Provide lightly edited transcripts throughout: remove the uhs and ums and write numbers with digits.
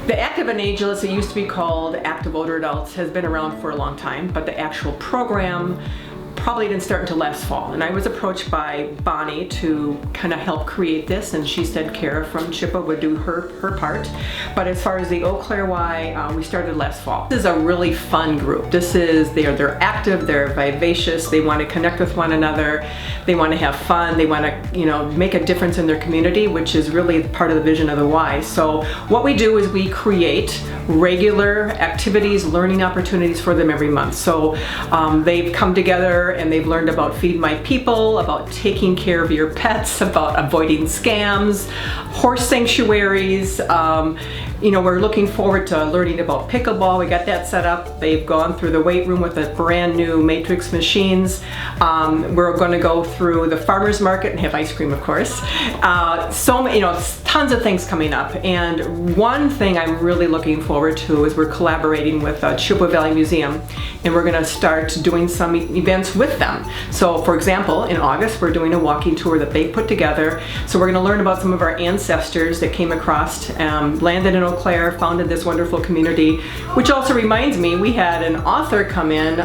The Active and Ageless, it used to be called Active Older Adults, has been around for a long time, but the actual program probably didn't start until last fall. And I was approached by Bonnie to kind of help create this, and she said Kara from Chippa would do her part. But as far as the Eau Claire Y, we started last fall. This is a really fun group. They're active, they're vivacious, they want to connect with one another, they want to have fun, they want to make a difference in their community, which is really part of the vision of the Y. So what we do is we create regular activities, learning opportunities for them every month. So they've come together and they've learned about Feed My People, about taking care of your pets, about avoiding scams, horse sanctuaries. We're looking forward to learning about pickleball. We got that set up. They've gone through the weight room with the brand new Matrix machines. We're going to go through the farmer's market and have ice cream, of course. Tons of things coming up. And one thing I'm really looking forward to is we're collaborating with Chippewa Valley Museum, and we're going to start doing some events with them. So, for example, in August, we're doing a walking tour that they put together. So we're going to learn about some of our ancestors that came across, landed in Eau Claire, founded this wonderful community, which also reminds me, we had an author come in,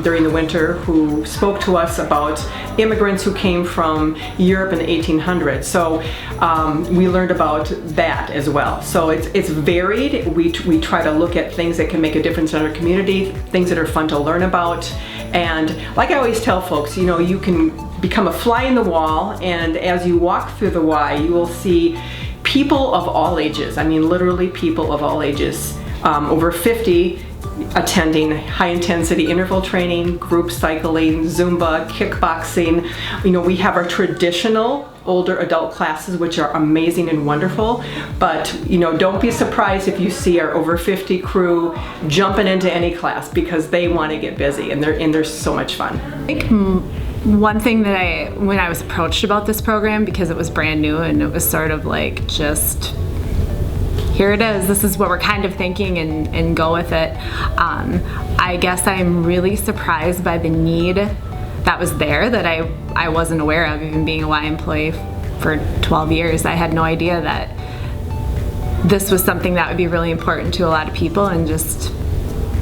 during the winter who spoke to us about immigrants who came from Europe in the 1800s. So we learned about that as well. So it's varied. We try to look at things that can make a difference in our community, things that are fun to learn about. And like I always tell folks, you can become a fly in the wall, and as you walk through the Y, you will see people of all ages. I mean, literally people of all ages. Over 50 attending high intensity interval training, group cycling, Zumba, kickboxing. We have our traditional older adult classes, which are amazing and wonderful, but don't be surprised if you see our over 50 crew jumping into any class, because they want to get busy, and they're so much fun. I think one thing that when I was approached about this program, because it was brand new and it was sort of like, just here it is, this is what we're kind of thinking, and go with it. I guess I'm really surprised by the need that was there that I wasn't aware of, even being a Y employee for 12 years. I had no idea that this was something that would be really important to a lot of people, and just,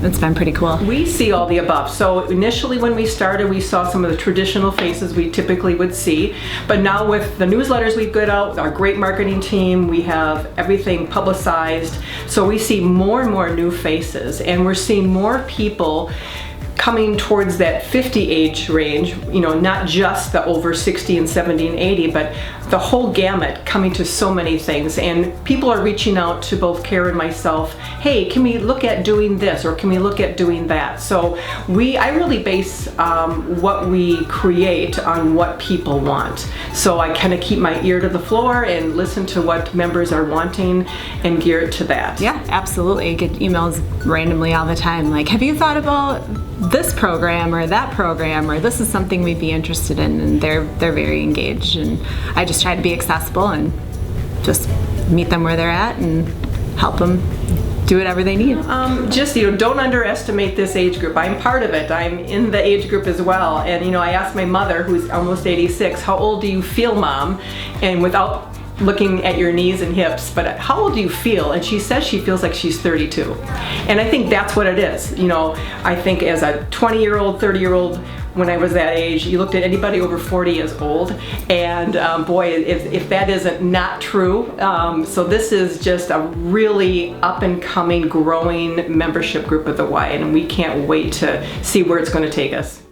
it's been pretty cool. We see all the above. So initially when we started, we saw some of the traditional faces we typically would see, but now with the newsletters we've got out, our great marketing team, we have everything publicized. So we see more and more new faces, and we're seeing more people coming towards that 50 age range, not just the over 60 and 70 and 80, but the whole gamut, coming to so many things. And people are reaching out to both Kara and myself, hey, can we look at doing this, or can we look at doing that? So I really base what we create on what people want. So I kind of keep my ear to the floor and listen to what members are wanting and gear it to that. Yeah, absolutely. I get emails randomly all the time, like, have you thought about this program or that program, or this is something we'd be interested in, and they're very engaged, and I just try to be accessible and just meet them where they're at and help them do whatever they need. Don't underestimate this age group. I'm part of it. I'm in the age group as well, and I asked my mother, who's almost 86, how old do you feel, Mom? And without looking at your knees and hips, but how old do you feel? And she says she feels like she's 32. And I think that's what it is. I think as a 20-year-old, 30-year-old, when I was that age, you looked at anybody over 40 as old, and boy, if that isn't not true. So this is just a really up-and-coming, growing membership group of the Y, and we can't wait to see where it's going to take us.